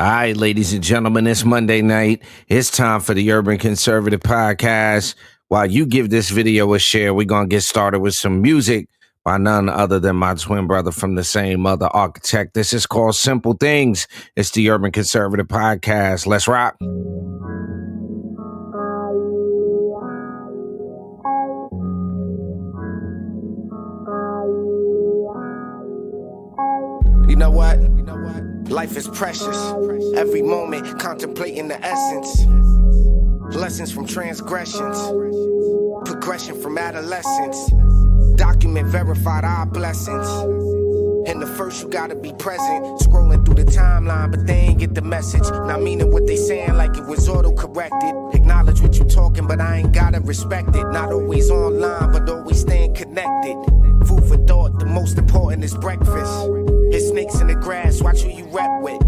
All right, ladies and gentlemen, it's Monday night. It's time for the Urban Conservative Podcast. While you give this video a share, we're going to get started with some music by none other than my twin brother from the same mother, Architect. This is called Simple Things. It's the Urban Conservative Podcast. Let's rock. You know what? Life is precious. Every moment contemplating the essence. Lessons from transgressions. Progression from adolescence. Document verified our blessings. And the first you gotta be present. Scrolling through the timeline, but they ain't get the message. Not meaning what they saying like it was auto-corrected. Acknowledge what you talking, but I ain't gotta respect it. Not always online, but always staying connected. Food for thought, the most important is breakfast. There's snakes in the grass, watch who you rap with.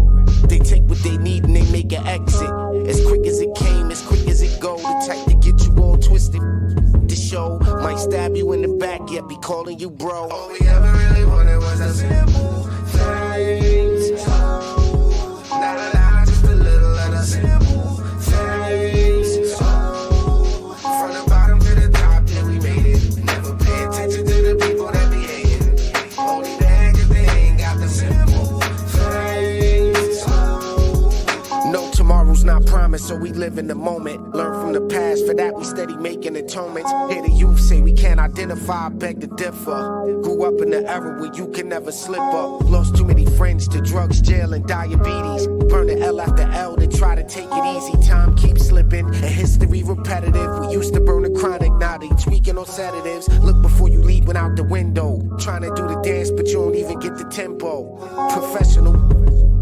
They take what they need and they make an exit. As quick as it came, as quick as it go. The type to get you all twisted. The show might stab you in the back, yet be calling you bro. All we ever really wanted was a simple things. Not a lot, just a little of the simple things. From the bottom to the top, yeah, we made it. Never pay attention to the people that be hating. Only bad cause they ain't got the simple things. No, tomorrow's not promised, so we live in the moment. Learn from the past, for that we steady making atonements. Hear the youth say we can't identify, beg to differ. Grew up in the era where you can never slip up. Lost too many friends to drugs, jail, and diabetes. Burn the L after L, then try to take it easy. Time keeps slipping, and history repetitive. We used to burn the chronic, now they tweaking on sedatives. Look before you leaping out the window. Trying to do the dance, but you don't even get the tempo. Professional,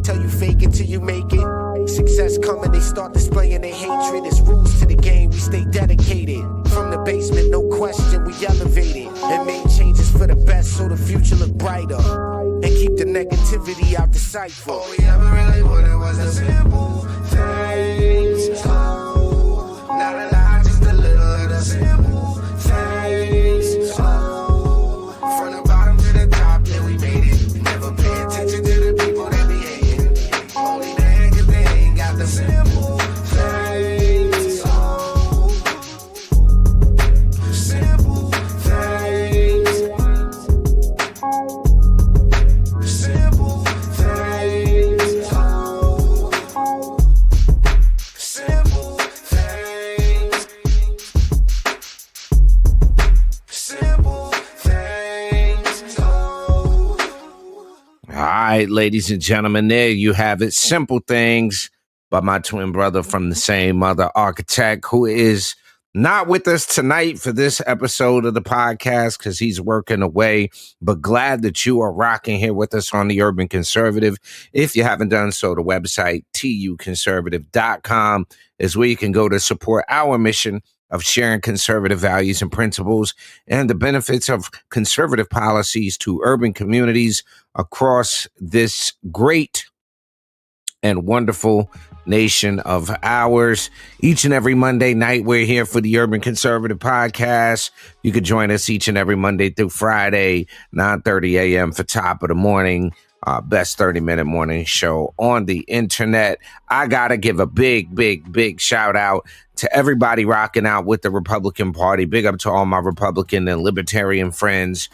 tell you fake it till you make it. Success coming, they start displaying their hatred. It's rules to the game, we stay dedicated. From the basement, no question, we elevated. And made changes for the best so the future look brighter. And keep the negativity out the cipher. All we ever really wanted was a simple things. Not a lot, just a little of the simple things. From the bottom to the top, yeah, we made it. Never pay attention to the people that be hating. Only bad cause they ain't got the simple things. Simple things. Simple things. Simple things. Simple things. All right, ladies and gentlemen, there you have it. Simple Things by my twin brother from the same mother, Architect, who is not with us tonight for this episode of the podcast because he's working away, but glad that you are rocking here with us on the Urban Conservative. If you haven't done so, the website, tuconservative.com, is where you can go to support our mission of sharing conservative values and principles and the benefits of conservative policies to urban communities across this great and wonderful nation of ours. Each and every Monday night, we're here for the Urban Conservative Podcast. You could join us each and every Monday through Friday, 9:30 a.m. for Top of the Morning, best 30-minute morning show on the internet. I got to give a big shout out to everybody rocking out with the Republican Party. Big up to all my Republican and Libertarian friends.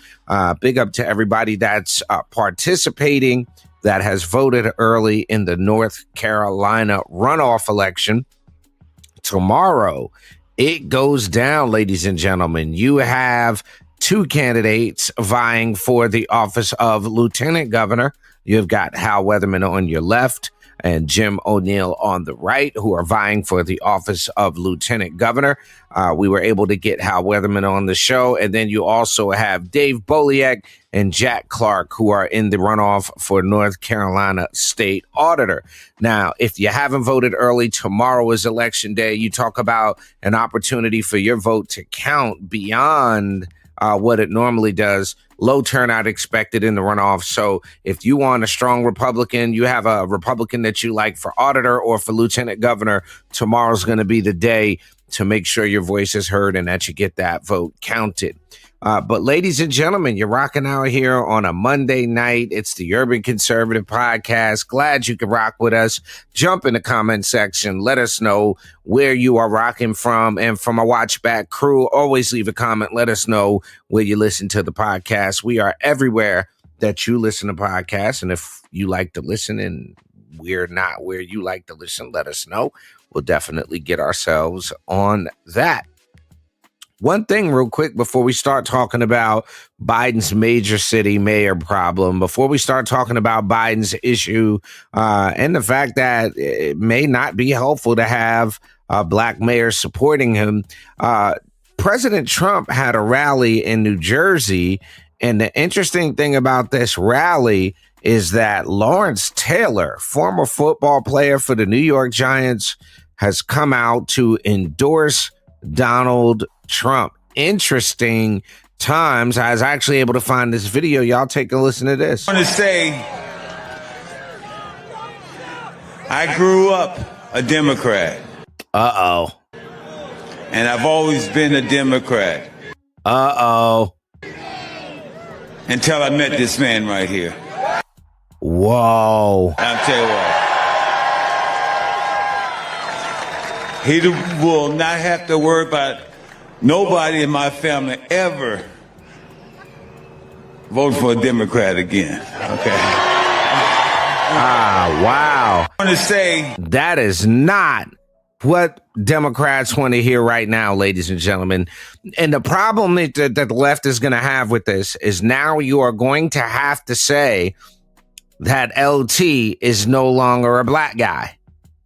Big up to everybody that's participating, that has voted early in the North Carolina runoff election. Tomorrow, it goes down, ladies and gentlemen. You have two candidates vying for the office of Lieutenant Governor. You've got Hal Weatherman on your left and Jim O'Neill on the right, who are vying for the office of Lieutenant Governor. We were able to get Hal Weatherman on the show. And then you also have Dave Boliak and Jack Clark, who are in the runoff for North Carolina State Auditor. Now, if you haven't voted early, tomorrow is Election Day. You talk about an opportunity for your vote to count beyond what it normally does. Low turnout expected in the runoff. So if you want a strong Republican, you have a Republican that you like for auditor or for lieutenant governor, tomorrow's going to be the day to make sure your voice is heard and that you get that vote counted. But ladies and gentlemen, you're rocking out here on a Monday night. It's the Urban Conservative Podcast. Glad you could rock with us. Jump in the comment section. Let us know where you are rocking from. And from our watch back crew, always leave a comment. Let us know where you listen to the podcast. We are everywhere that you listen to podcasts. And if you like to listen and we're not where you like to listen, let us know. We'll definitely get ourselves on that. One thing real quick before we start talking about Biden's major city mayor problem, before we start talking about Biden's issue and the fact that it may not be helpful to have black mayors supporting him, President Trump had a rally in New Jersey. And the interesting thing about this rally is that Lawrence Taylor, former football player for the New York Giants, has come out to endorse Donald Trump. Interesting times. I was actually able to find this video. Y'all take a listen to this. I want to say I grew up a Democrat. Uh-oh. And I've always been a Democrat. Uh-oh. Until I met this man right here. Whoa. I'll tell you what. He will not have to worry about nobody in my family ever vote for a Democrat again. Okay. Wow. I want to say that is not what Democrats want to hear right now, ladies and gentlemen. And the problem that the left is going to have with this is now you are going to have to say that LT is no longer a black guy.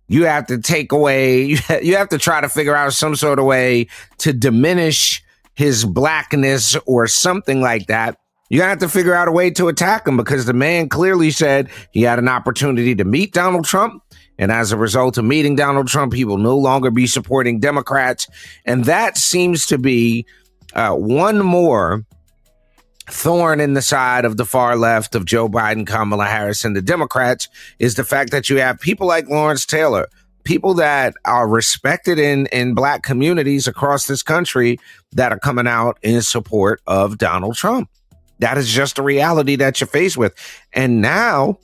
You have to take away, you have to try to figure out some sort of way to diminish his blackness or something like that. You're going to have to figure out a way to attack him because the man clearly said he had an opportunity to meet Donald Trump. And as a result of meeting Donald Trump, he will no longer be supporting Democrats. And that seems to be one more thorn in the side of the far left of Joe Biden, Kamala Harris, and the Democrats is the fact that you have people like Lawrence Taylor, people that are respected in black communities across this country that are coming out in support of Donald Trump. That is just a reality that you're faced with. And now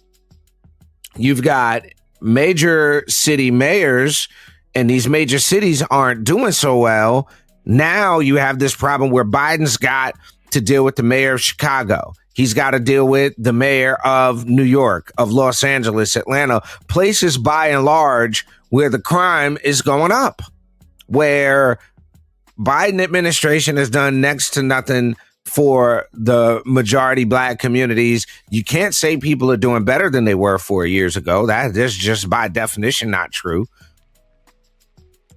you've got major city mayors, and these major cities aren't doing so well. Now you have this problem where Biden's got to deal with the mayor of Chicago. He's got to deal with the mayor of New York, of Los Angeles, Atlanta, places by and large where the crime is going up, where Biden administration has done next to nothing for the majority black communities. You can't say people are doing better than they were 4 years ago. That is just by definition not true.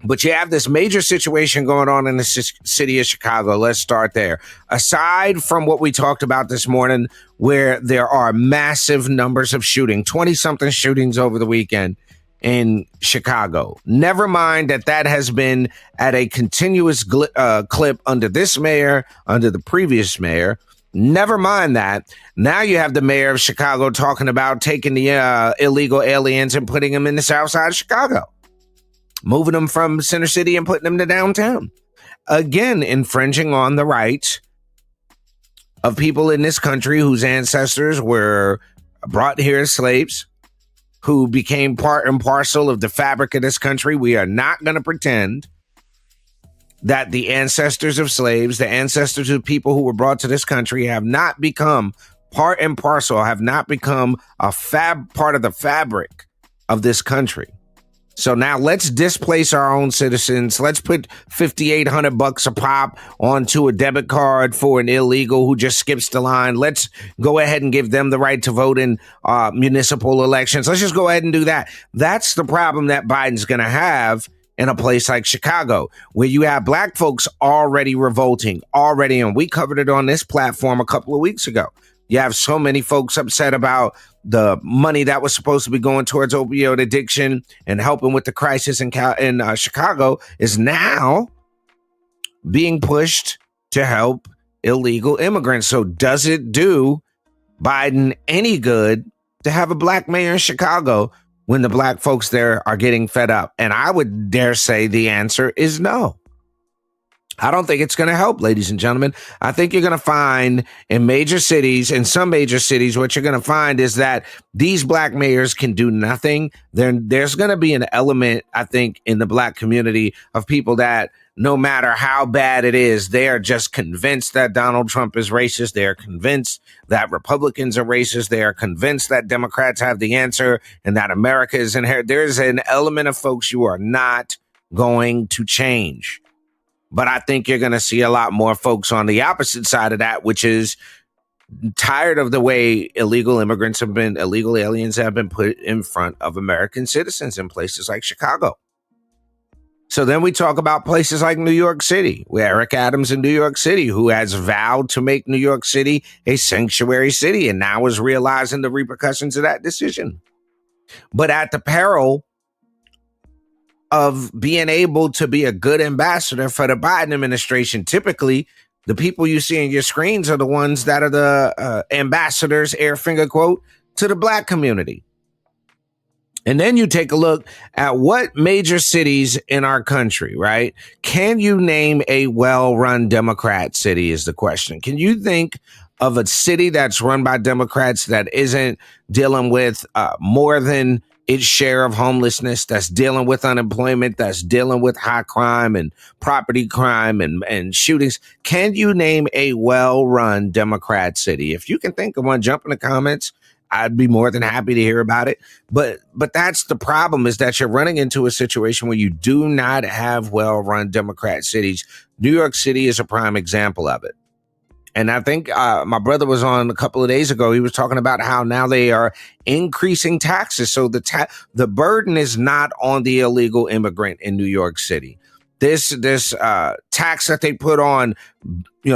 But you have this major situation going on in the city of Chicago. Let's start there. Aside from what we talked about this morning, where there are massive numbers of shooting, 20-something shootings over the weekend in Chicago. Never mind that has been at a continuous clip under this mayor, under the previous mayor. Never mind that. Now you have the mayor of Chicago talking about taking the illegal aliens and putting them in the south side of Chicago, moving them from Center City and putting them to downtown. Again, infringing on the rights of people in this country whose ancestors were brought here as slaves, who became part and parcel of the fabric of this country. We are not going to pretend that the ancestors of slaves, the ancestors of people who were brought to this country have not become part and parcel, have not become a part of the fabric of this country. So now let's displace our own citizens. Let's put $5,800 a pop onto a debit card for an illegal who just skips the line. Let's go ahead and give them the right to vote in municipal elections. Let's just go ahead and do that. That's the problem that Biden's going to have in a place like Chicago, where you have black folks already revolting, and we covered it on this platform a couple of weeks ago. You have so many folks upset about the money that was supposed to be going towards opioid addiction and helping with the crisis in Chicago is now being pushed to help illegal immigrants. So does it do Biden any good to have a black mayor in Chicago when the black folks there are getting fed up? And I would dare say the answer is no. I don't think it's going to help, ladies and gentlemen. I think you're going to find in some major cities, what you're going to find is that these black mayors can do nothing. There's going to be an element, I think, in the black community of people that no matter how bad it is, they are just convinced that Donald Trump is racist. They are convinced that Republicans are racist. They are convinced that Democrats have the answer and that America is inherent. There's an element of folks you are not going to change. But I think you're going to see a lot more folks on the opposite side of that, which is tired of the way illegal aliens have been put in front of American citizens in places like Chicago. So then we talk about places like New York City, where Eric Adams in New York City, who has vowed to make New York City a sanctuary city and now is realizing the repercussions of that decision. But at the peril of being able to be a good ambassador for the Biden administration. Typically, the people you see in your screens are the ones that are the ambassadors, air finger quote, to the black community. And then you take a look at what major cities in our country, right? Can you name a well-run Democrat city is the question. Can you think of a city that's run by Democrats that isn't dealing with more than its share of homelessness, that's dealing with unemployment, that's dealing with high crime and property crime and shootings? Can you name a well-run Democrat city? If you can think of one, jump in the comments. I'd be more than happy to hear about it. But that's the problem, is that you're running into a situation where you do not have well-run Democrat cities. New York City is a prime example of it. And I think my brother was on a couple of days ago. He was talking about how now they are increasing taxes. So the burden is not on the illegal immigrant in New York City. This tax that they put on,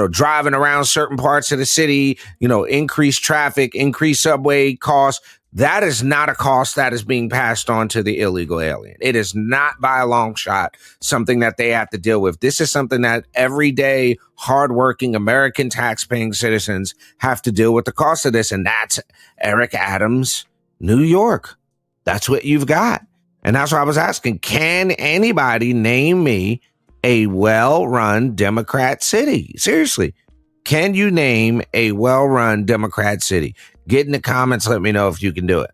driving around certain parts of the city, increased traffic, increased subway costs, that is not a cost that is being passed on to the illegal alien. It is not by a long shot something that they have to deal with. This is something that everyday, hardworking American taxpaying citizens have to deal with the cost of this. And that's Eric Adams, New York. That's what you've got. And that's why I was asking, can anybody name me a well-run Democrat city? Seriously, can you name a well-run Democrat city? Get in the comments. Let me know if you can do it.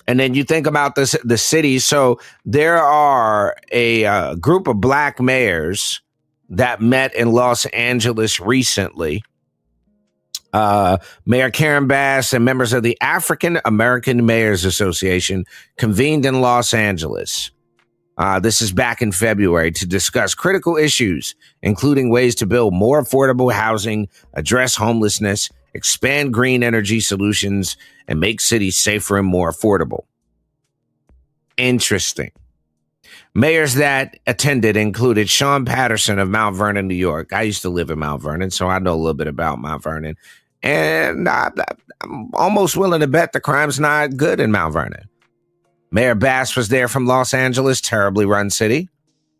And then you think about the cities. So there are a group of black mayors that met in Los Angeles recently. Mayor Karen Bass and members of the African American Mayors Association convened in Los Angeles. This is back in February to discuss critical issues, including ways to build more affordable housing, address homelessness, expand green energy solutions, and make cities safer and more affordable. Interesting. Mayors that attended included Sean Patterson of Mount Vernon, New York. I used to live in Mount Vernon, so I know a little bit about Mount Vernon. And I'm almost willing to bet the crime's not good in Mount Vernon. Mayor Bass was there from Los Angeles, terribly run city.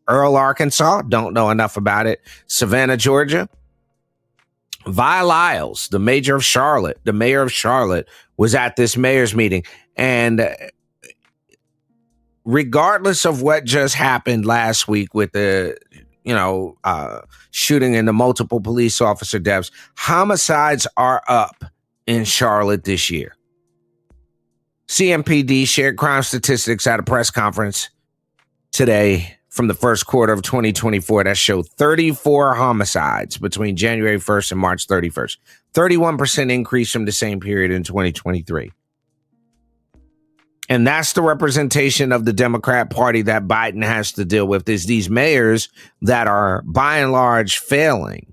Earl, Arkansas, don't know enough about it. Savannah, Georgia. Vi Lyles, the mayor of Charlotte, was at this mayor's meeting. And regardless of what just happened last week with the shooting and the multiple police officer deaths, homicides are up in Charlotte this year. CMPD shared crime statistics at a press conference today from the first quarter of 2024 that showed 34 homicides between January 1st and March 31st. 31% increase from the same period in 2023. And that's the representation of the Democrat Party that Biden has to deal with, is these mayors that are by and large failing.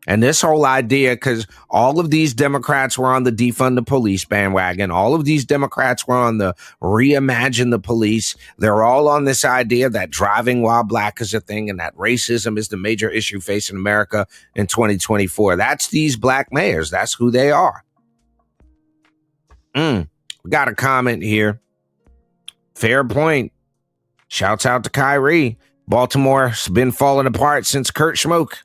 And this whole idea, because all of these Democrats were on the defund the police bandwagon. All of these Democrats were on the reimagine the police. They're all on this idea that driving while black is a thing and that racism is the major issue facing America in 2024. That's these black mayors. That's who they are. We got a comment here. Fair point. Shouts out to Kyrie. Baltimore's been falling apart since Kurt Schmoke.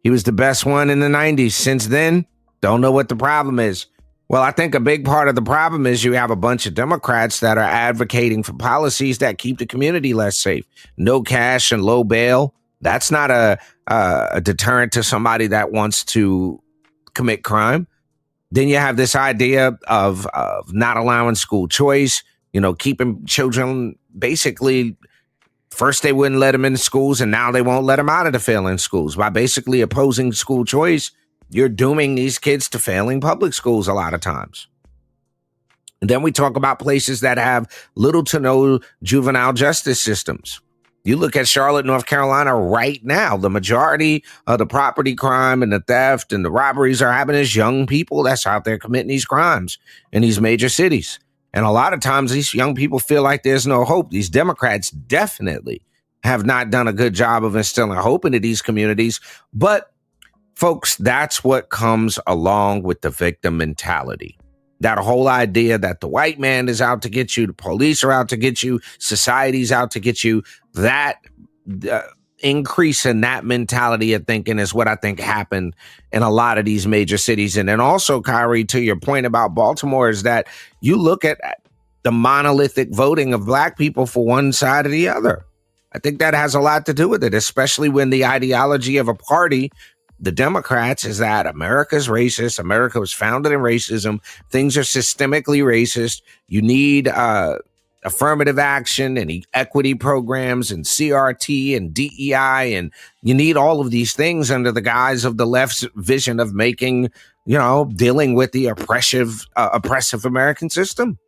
He was the best one in the 90s. Since then, don't know what the problem is. Well, I think a big part of the problem is you have a bunch of Democrats that are advocating for policies that keep the community less safe. No cash and low bail. That's not a deterrent to somebody that wants to commit crime. Then you have this idea of not allowing school choice, keeping children basically. First, they wouldn't let them in schools, and now they won't let them out of the failing schools. By basically opposing school choice, you're dooming these kids to failing public schools a lot of times. And then we talk about places that have little to no juvenile justice systems. You look at Charlotte, North Carolina right now, the majority of the property crime and the theft and the robberies are happening as young people that's out there committing these crimes in these major cities. And a lot of times these young people feel like there's no hope. These Democrats definitely have not done a good job of instilling hope into these communities. But folks, that's what comes along with the victim mentality. That whole idea that the white man is out to get you, the police are out to get you, society's out to get you, that increase in that mentality of thinking is what I think happened in a lot of these major cities. And then also, Kyrie, to your point about Baltimore, is that you look at the monolithic voting of black people for one side or the other. I think that has a lot to do with it, especially when the ideology of a party, the Democrats, is that America's racist. America was founded in racism. Things are systemically racist. You need affirmative action and equity programs and CRT and DEI. And you need all of these things under the guise of the left's vision of making, dealing with the oppressive American system.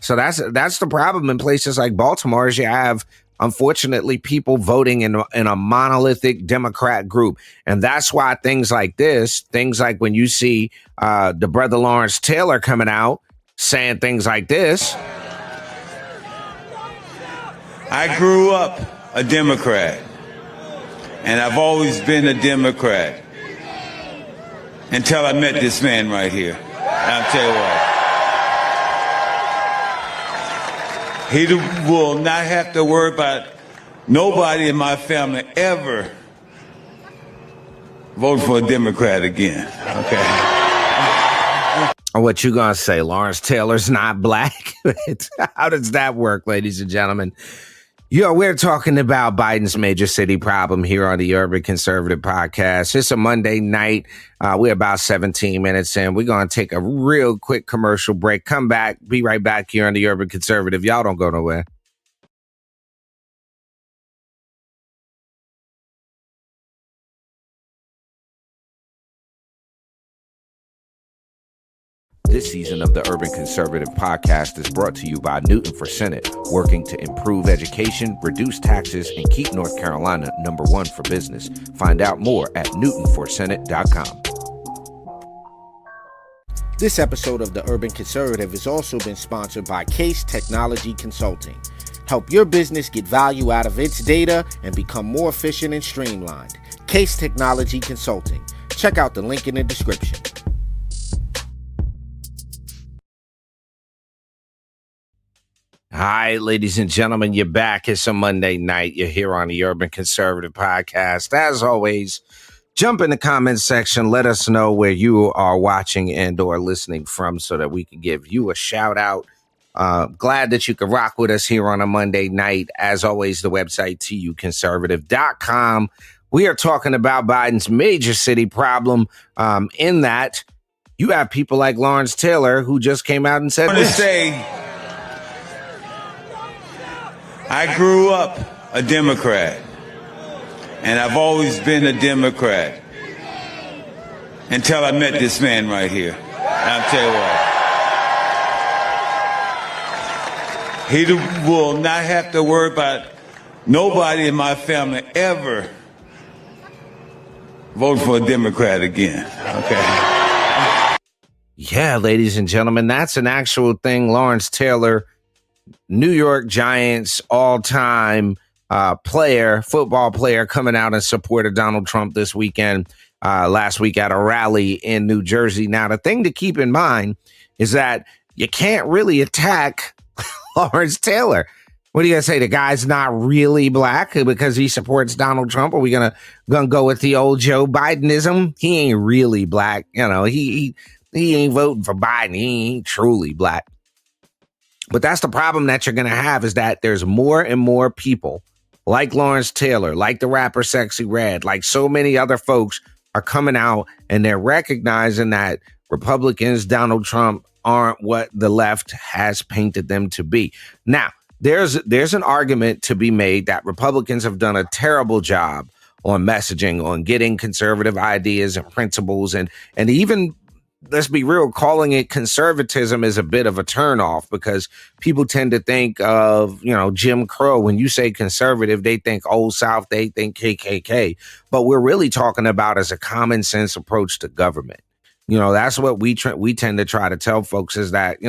So that's the problem in places like Baltimore, is you have, unfortunately, people voting in a monolithic Democrat group. And that's why things like when you see the brother Lawrence Taylor coming out saying things like this. I grew up a Democrat, and I've always been a Democrat until I met this man right here. I'll tell you what. He will not have to worry about nobody in my family ever vote for a Democrat again. Okay. What you gonna say? Lawrence Taylor's not black? How does that work, ladies and gentlemen? We're talking about Biden's major city problem here on the Urban Conservative Podcast. It's a Monday night. We're about 17 minutes in. We're going to take a real quick commercial break. Come back. Be right back here on the Urban Conservative. Y'all don't go nowhere. This season of the Urban Conservative Podcast is brought to you by Newton for Senate, working to improve education, reduce taxes, and keep North Carolina #1 for business. Find out more at newtonforsenate.com. This episode of the Urban Conservative has also been sponsored by Case Technology Consulting. Help your business get value out of its data and become more efficient and streamlined. Case Technology Consulting. Check out the link in the description. Hi, ladies and gentlemen, you're back. It's a Monday night. You're here on the Urban Conservative Podcast. As always, jump in the comments section. Let us know where you are watching and or listening from so that we can give you a shout out. Glad that you could rock with us here on a Monday night. As always, the website, tuconservative.com. We are talking about Biden's major city problem, in that you have people like Lawrence Taylor who just came out and said this. I grew up a Democrat, and I've always been a Democrat until I met this man right here. I'll tell you what. He will not have to worry about nobody in my family ever vote for a Democrat again. Okay. Yeah, ladies and gentlemen, that's an actual thing. Lawrence Taylor, New York Giants all-time football player, coming out in support of Donald Trump this weekend, last week at a rally in New Jersey. Now, the thing to keep in mind is that you can't really attack Lawrence Taylor. What are you going to say? The guy's not really black because he supports Donald Trump? Are we gonna go with the old Joe Bidenism? He ain't really black. He ain't voting for Biden. He ain't truly black. But that's the problem that you're going to have, is that there's more and more people like Lawrence Taylor, like the rapper Sexy Red, like so many other folks are coming out and they're recognizing that Republicans, Donald Trump, aren't what the left has painted them to be. Now, there's an argument to be made that Republicans have done a terrible job on messaging, on getting conservative ideas and principles, and even, let's be real, calling it conservatism is a bit of a turnoff because people tend to think of, Jim Crow. When you say conservative, they think Old South, they think KKK. But we're really talking about as a common sense approach to government. That's what we tend to try to tell folks is that,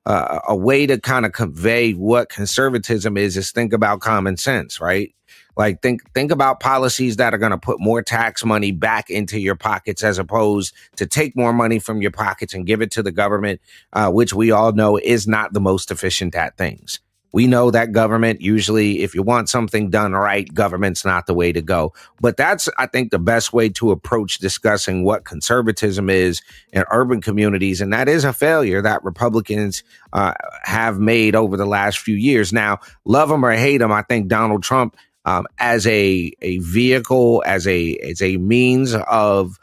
a way to kind of convey what conservatism is think about common sense, right? Like think about policies that are going to put more tax money back into your pockets as opposed to take more money from your pockets and give it to the government, which we all know is not the most efficient at things. We know that government usually, if you want something done right, government's not the way to go. But that's, I think, the best way to approach discussing what conservatism is in urban communities. And that is a failure that Republicans have made over the last few years. Now, love them or hate them, I think Donald Trump, as a vehicle, as a means of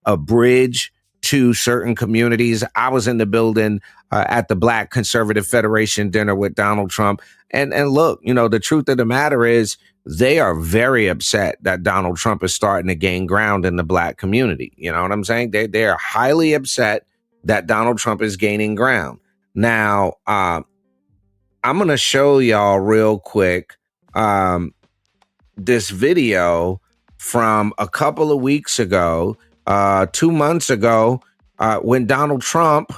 a bridge to certain communities. I was in the building at the Black Conservative Federation dinner with Donald Trump. And look, the truth of the matter is they are very upset that Donald Trump is starting to gain ground in the Black community. You know what I'm saying? They are highly upset that Donald Trump is gaining ground. Now, I'm going to show y'all real quick this video from a couple of weeks ago, 2 months ago, when Donald Trump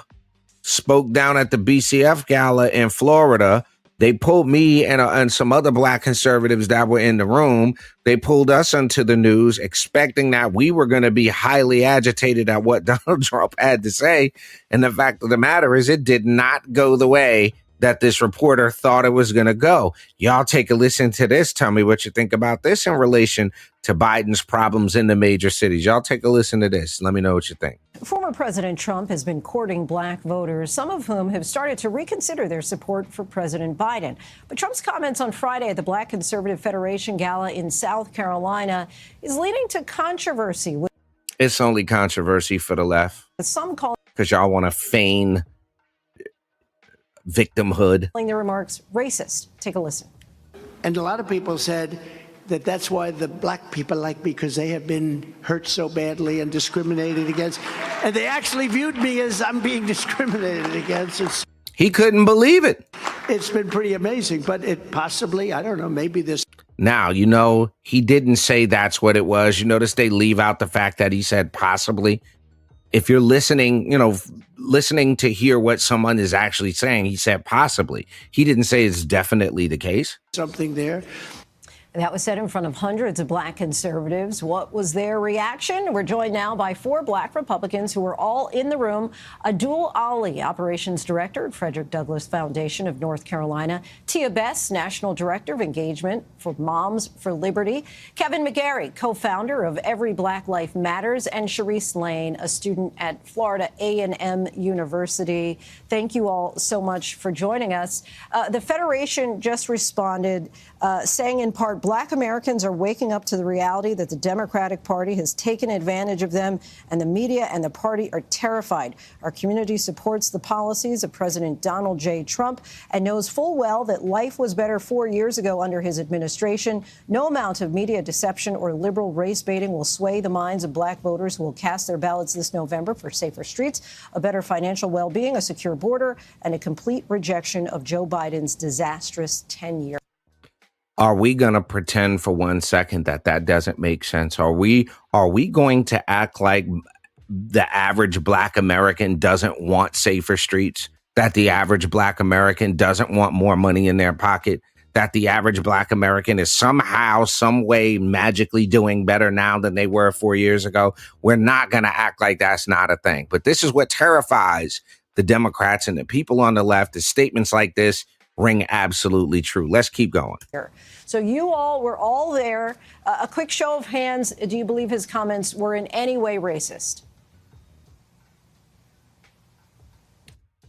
spoke down at the BCF Gala in Florida. They pulled me and some other Black conservatives that were in the room. They pulled us into the news, expecting that we were going to be highly agitated at what Donald Trump had to say. And the fact of the matter is, it did not go the way that this reporter thought it was going to go. Y'all take a listen to this. Tell me what you think about this in relation to Biden's problems in the major cities. Y'all take a listen to this. Let me know what you think. Former President Trump has been courting Black voters, some of whom have started to reconsider their support for President Biden. But Trump's comments on Friday at the Black Conservative Federation Gala in South Carolina is leading to controversy. It's only controversy for the left. Some call because y'all want to feign victimhood. Their remarks racist. Take a listen. And a lot of people said that that's why the Black people like me, because they have been hurt so badly and discriminated against. And they actually viewed me as I'm being discriminated against. He couldn't believe it. It's been pretty amazing, but it possibly, I don't know, maybe this. Now, he didn't say that's what it was. You notice they leave out the fact that he said possibly. If you're listening, listening to hear what someone is actually saying, he said possibly. He didn't say it's definitely the case. Something there. That was said in front of hundreds of Black conservatives. What was their reaction? We're joined now by 4 Black Republicans who were all in the room. Abdul Ali, Operations Director at Frederick Douglass Foundation of North Carolina. Tia Bess, National Director of Engagement for Moms for Liberty. Kevin McGarry, co-founder of Every Black Life Matters. And Sharice Lane, a student at Florida A&M University. Thank you all so much for joining us. The Federation just responded saying in part, Black Americans are waking up to the reality that the Democratic Party has taken advantage of them, and the media and the party are terrified. Our community supports the policies of President Donald J. Trump and knows full well that life was better 4 years ago under his administration. No amount of media deception or liberal race baiting will sway the minds of Black voters who will cast their ballots this November for safer streets, a better financial well-being, a secure border, and a complete rejection of Joe Biden's disastrous 10-year. Are we going to pretend for 1 second that doesn't make sense? Are we going to act like the average Black American doesn't want safer streets, that the average Black American doesn't want more money in their pocket, that the average Black American is somehow, some way magically doing better now than they were 4 years ago? We're not going to act like that's not a thing. But this is what terrifies the Democrats and the people on the left, is statements like this ring absolutely true. Let's keep going. So you all were all there. A quick show of hands. Do you believe his comments were in any way racist?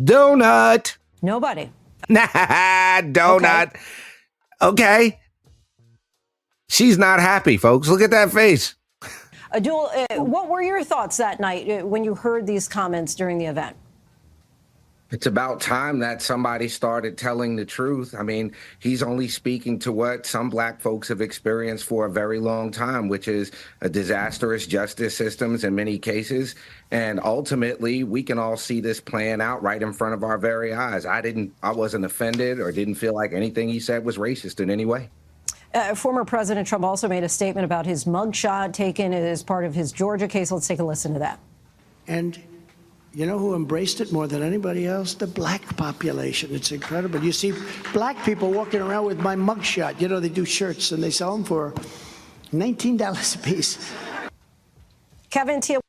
Donut. Nobody. Nah, donut. Okay. She's not happy, folks. Look at that face. Abdul, what were your thoughts that night when you heard these comments during the event? It's about time that somebody started telling the truth. I mean, he's only speaking to what some black folks have experienced for a very long time, which is a disastrous justice systems in many cases. And ultimately, we can all see this playing out right in front of our very eyes. I wasn't offended or didn't feel like anything he said was racist in any way. Former President Trump also made a statement about his mugshot taken as part of his Georgia case. Let's take a listen to that. And you know who embraced it more than anybody else? The black population. It's incredible. You see black people walking around with my mugshot. You know, they do shirts and they sell them for $19 a piece. Kevin, Tia.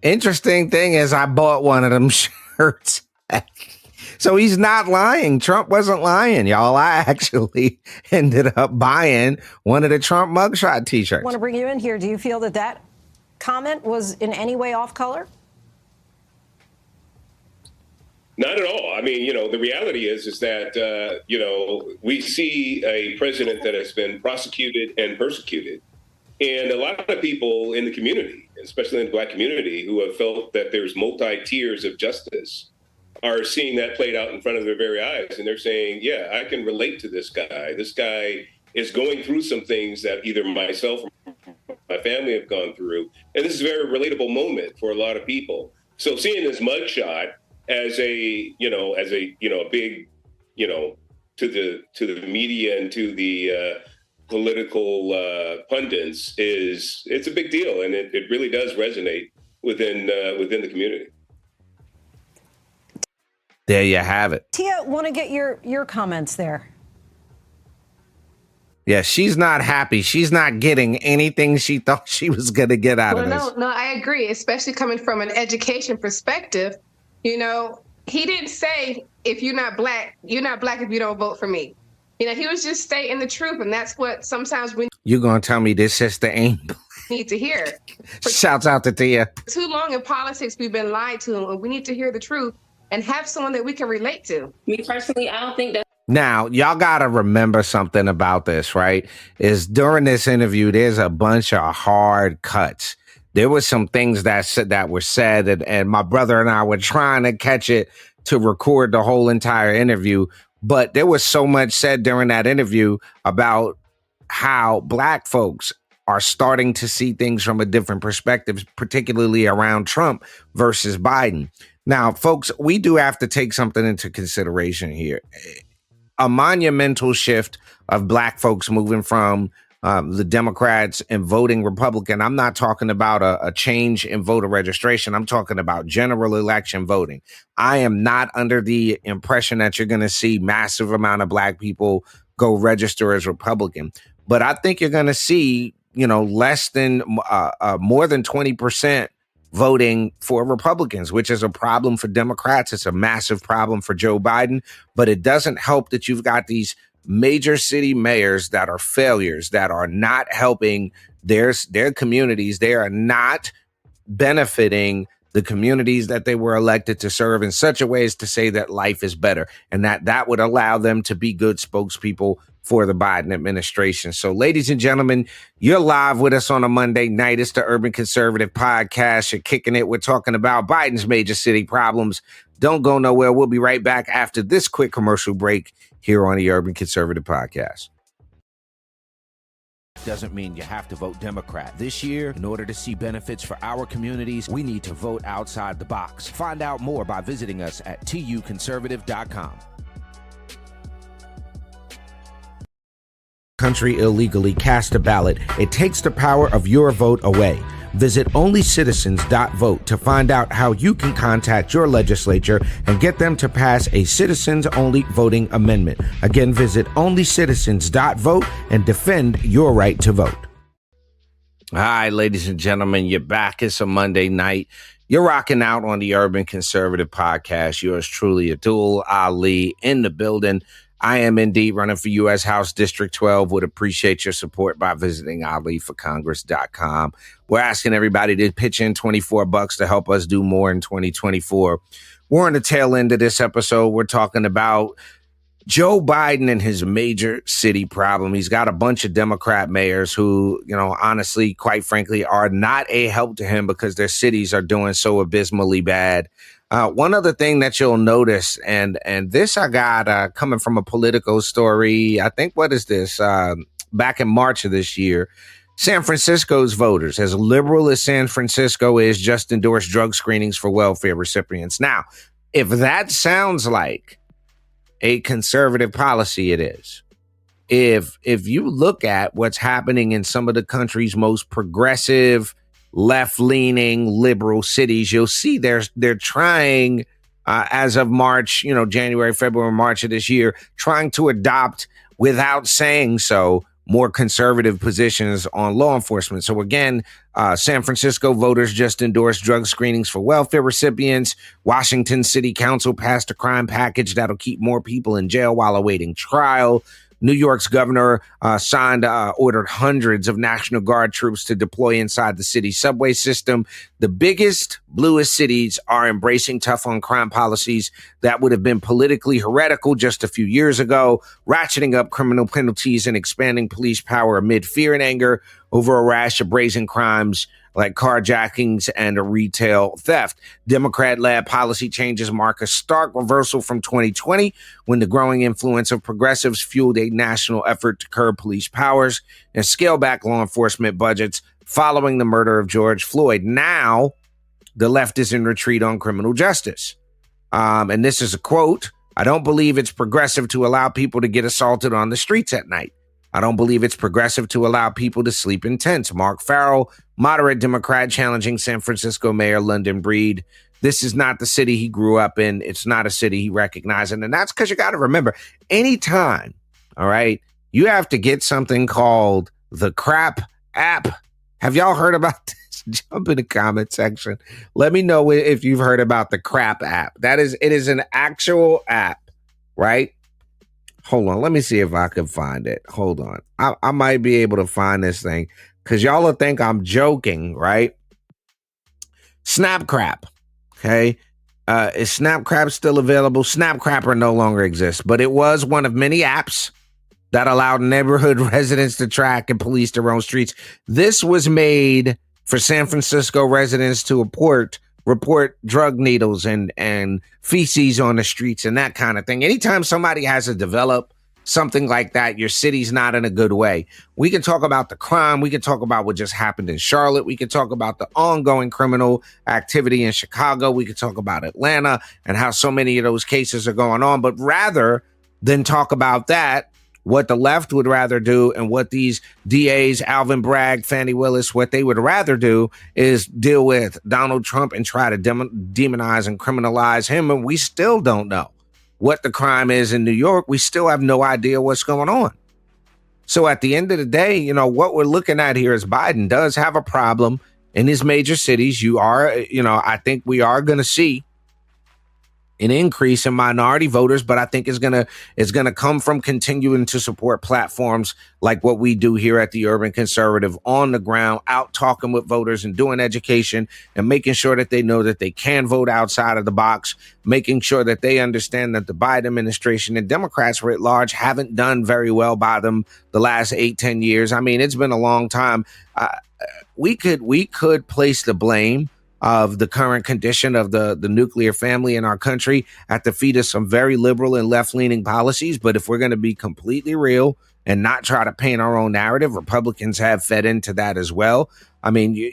Interesting thing is I bought one of them shirts. So he's not lying. Trump wasn't lying, y'all. I actually ended up buying one of the Trump mugshot T-shirts. I want to bring you in here. Do you feel that that comment was in any way off color? Not at all. I mean, the reality is that, we see a president that has been prosecuted and persecuted. And a lot of people in the community, especially in the black community, who have felt that there's multi-tiers of justice, are seeing that played out in front of their very eyes. And they're saying, yeah, I can relate to this guy. This guy is going through some things that either myself or my family have gone through. And this is a very relatable moment for a lot of people. So seeing this mugshot as a big, to the media and to the political pundits it's a big deal. And it really does resonate within the community. There you have it. Tia, want to get your comments there. Yeah, she's not happy. She's not getting anything she thought she was going to get out of this. No, I agree, especially coming from an education perspective. He didn't say, if you're not black if you don't vote for me. He was just stating the truth, and that's what sometimes we You're going to tell me this sister ain't need to hear. Shouts out to Tia. Too long in politics, we've been lied to, and we need to hear the truth and have someone that we can relate to. Me personally, I don't think that. Now, y'all got to remember something about this, right? Is during this interview, there's a bunch of hard cuts. There was some things that were said, and my brother and I were trying to catch it to record the whole entire interview. But there was so much said during that interview about how black folks are starting to see things from a different perspective, particularly around Trump versus Biden. Now, folks, we do have to take something into consideration here. A monumental shift of black folks moving from the Democrats and voting Republican. I'm not talking about a change in voter registration. I'm talking about general election voting. I am not under the impression that you're going to see massive amount of black people go register as Republican. But I think you're going to see, less than more than 20% voting for Republicans, which is a problem for Democrats. It's a massive problem for Joe Biden, but it doesn't help that you've got these major city mayors that are failures, that are not helping their communities. They are not benefiting the communities that they were elected to serve in such a way as to say that life is better, and that would allow them to be good spokespeople for the Biden administration. So, ladies and gentlemen, you're live with us on a Monday night. It's the Urban Conservative Podcast. You're kicking it. We're talking about Biden's major city problems. Don't go nowhere. We'll be right back after this quick commercial break here on the Urban Conservative Podcast. Doesn't mean you have to vote Democrat. This year, in order to see benefits for our communities, we need to vote outside the box. Find out more by visiting us at tuconservative.com. Country illegally cast a ballot. It takes the power of your vote away. Visit onlycitizens.vote to find out how you can contact your legislature and get them to pass a citizens-only voting amendment. Again, visit onlycitizens.vote and defend your right to vote. Hi, ladies and gentlemen, you're back. It's a Monday night. You're rocking out on the Urban Conservative Podcast. Yours truly, Abdul Ali, in the building. I am indeed running for U.S. House District 12. Would appreciate your support by visiting aliforcongress.com. We're asking everybody to pitch in $24 to help us do more in 2024. We're on the tail end of this episode. We're talking about Joe Biden and his major city problem. He's got a bunch of Democrat mayors who, honestly, quite frankly, are not a help to him because their cities are doing so abysmally bad. One other thing that you'll notice, and this I got coming from a Politico story, I think, what is this? Back in March of this year, San Francisco's voters, as liberal as San Francisco is, just endorsed drug screenings for welfare recipients. Now, if that sounds like a conservative policy, it is. If you look at what's happening in some of the country's most progressive, left-leaning, liberal cities, you'll see they're trying, as of March, January, February, March of this year, trying to adopt, without saying so, more conservative positions on law enforcement. So again, San Francisco voters just endorsed drug screenings for welfare recipients. Washington City Council passed a crime package that'll keep more people in jail while awaiting trial. New York's governor ordered hundreds of National Guard troops to deploy inside the city's subway system. The biggest, bluest cities are embracing tough on crime policies that would have been politically heretical just a few years ago, ratcheting up criminal penalties and expanding police power amid fear and anger over a rash of brazen crimes like carjackings and a retail theft. Democrat-led policy changes mark a stark reversal from 2020, when the growing influence of progressives fueled a national effort to curb police powers and scale back law enforcement budgets following the murder of George Floyd. Now, the left is in retreat on criminal justice. And this is a quote: "I don't believe it's progressive to allow people to get assaulted on the streets at night. I don't believe it's progressive to allow people to sleep in tents." Mark Farrell, moderate Democrat, challenging San Francisco Mayor London Breed. This is not the city he grew up in. It's not a city he recognized. And that's because you got to remember, anytime, all right, you have to get something called the CRAP app. Have y'all heard about this? Jump in the comment section. Let me know if you've heard about the CRAP app. It is an actual app, right? Hold on. Let me see if I can find it. Hold on. I might be able to find this thing because y'all will think I'm joking, right? Snapcrap. Okay. Is Snapcrap still available? Snapcrapper no longer exists, but it was one of many apps that allowed neighborhood residents to track and police their own streets. This was made for San Francisco residents to report drug needles and feces on the streets and that kind of thing. Anytime somebody has to develop something like that, your city's not in a good way. We can talk about the crime. We can talk about what just happened in Charlotte. We can talk about the ongoing criminal activity in Chicago. We can talk about Atlanta and how so many of those cases are going on. But rather than talk about that, what the left would rather do, and what these DAs, Alvin Bragg, Fani Willis, what they would rather do is deal with Donald Trump and try to demonize and criminalize him. And we still don't know what the crime is in New York. We still have no idea what's going on. So at the end of the day, what we're looking at here is Biden does have a problem in his major cities. I think we are going to see an increase in minority voters, but I think it's gonna come from continuing to support platforms like what we do here at the Urban Conservative, on the ground, out talking with voters and doing education and making sure that they know that they can vote outside of the box, making sure that they understand that the Biden administration and Democrats writ large haven't done very well by them the last 8-10 years. I mean, it's been a long time. We could place the blame of the current condition of the nuclear family in our country at the feet of some very liberal and left-leaning policies. But if we're going to be completely real and not try to paint our own narrative, Republicans have fed into that as well. I mean,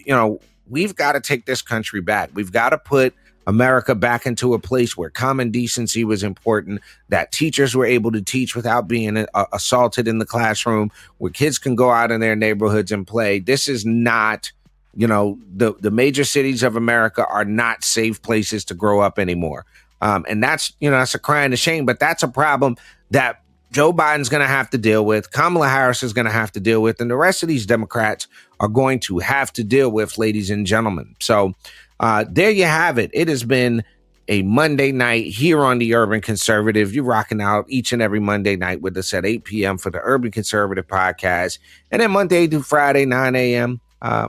we've got to take this country back. We've got to put America back into a place where common decency was important, that teachers were able to teach without being assaulted in the classroom, where kids can go out in their neighborhoods and play. This is not... the major cities of America are not safe places to grow up anymore. And that's a cry and a shame, but that's a problem that Joe Biden's going to have to deal with. Kamala Harris is going to have to deal with, and the rest of these Democrats are going to have to deal with, ladies and gentlemen. So there you have it. It has been a Monday night here on the Urban Conservative. You're rocking out each and every Monday night with us at 8 p.m. for the Urban Conservative podcast. And then Monday through Friday, 9 a.m.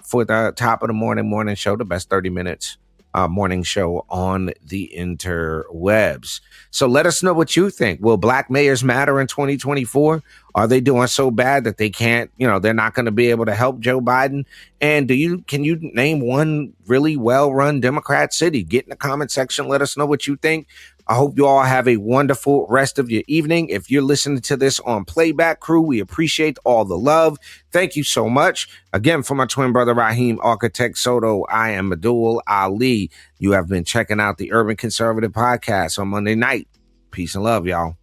For the top of the morning show, the best 30 minutes morning show on the interwebs. So let us know what you think. Will black mayors matter in 2024? Are they doing so bad that they can't, they're not going to be able to help Joe Biden? And can you name one really well-run Democrat city? Get in the comment section. Let us know what you think. I hope you all have a wonderful rest of your evening. If you're listening to this on Playback Crew, we appreciate all the love. Thank you so much. Again, for my twin brother, Raheem Architect Soto, I am Abdul Ali. You have been checking out the Urban Conservative Podcast on Monday night. Peace and love, y'all.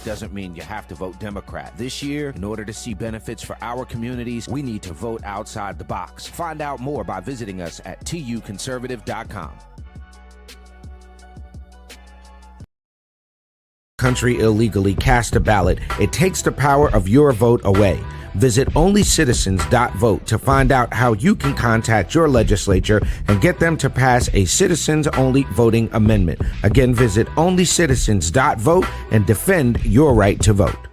Doesn't mean you have to vote Democrat. This year, in order to see benefits for our communities, we need to vote outside the box. Find out more by visiting us at tuconservative.com. Country illegally cast a ballot, it takes the power of your vote away. Visit onlycitizens.vote to find out how you can contact your legislature and get them to pass a citizens-only voting amendment. Again, visit onlycitizens.vote and defend your right to vote.